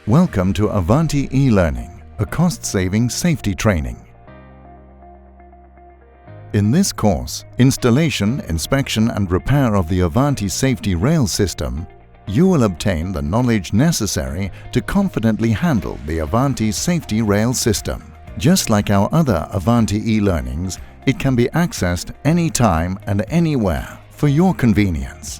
Welcome to Avanti e-learning, a cost-saving safety training. In this course, installation, inspection and repair of the Avanti safety rail system, you will obtain the knowledge necessary to confidently handle the Avanti safety rail system. Just like our other Avanti e-learnings, it can be accessed anytime and anywhere for your convenience.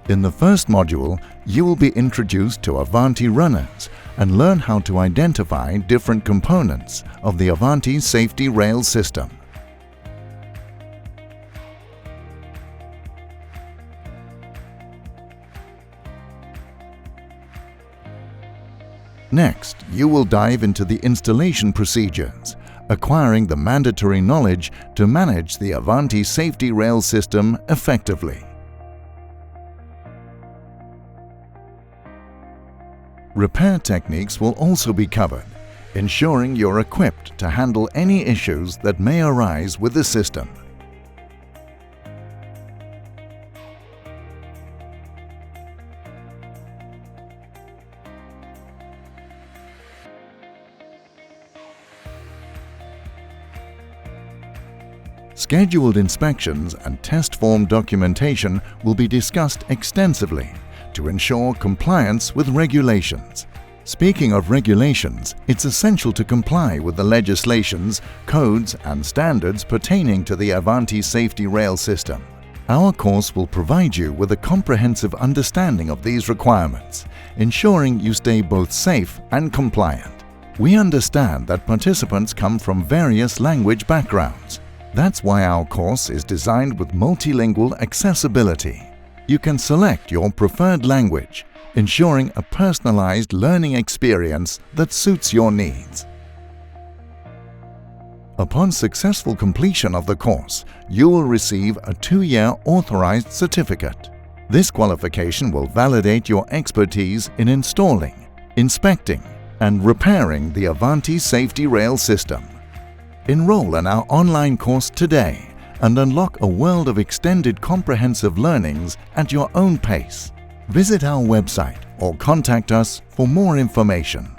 In the first module, you will be introduced to Avanti runners and learn how to identify different components of the Avanti safety rail system. Next, you will dive into the installation procedures, acquiring the mandatory knowledge to manage the Avanti safety rail system effectively. Repair techniques will also be covered, ensuring you're equipped to handle any issues that may arise with the system. Scheduled inspections and test form documentation will be discussed extensively to ensure compliance with regulations. Speaking of regulations, it's essential to comply with the legislations, codes and standards pertaining to the Avanti safety rail system. Our course will provide you with a comprehensive understanding of these requirements, ensuring you stay both safe and compliant. We understand that participants come from various language backgrounds. That's why our course is designed with multilingual accessibility. You can select your preferred language, ensuring a personalized learning experience that suits your needs. Upon successful completion of the course, you will receive a 2-year authorized certificate. This qualification will validate your expertise in installing, inspecting, and repairing the Avanti safety rail system. Enroll in our online course today and unlock a world of extended comprehensive learnings at your own pace. Visit our website or contact us for more information.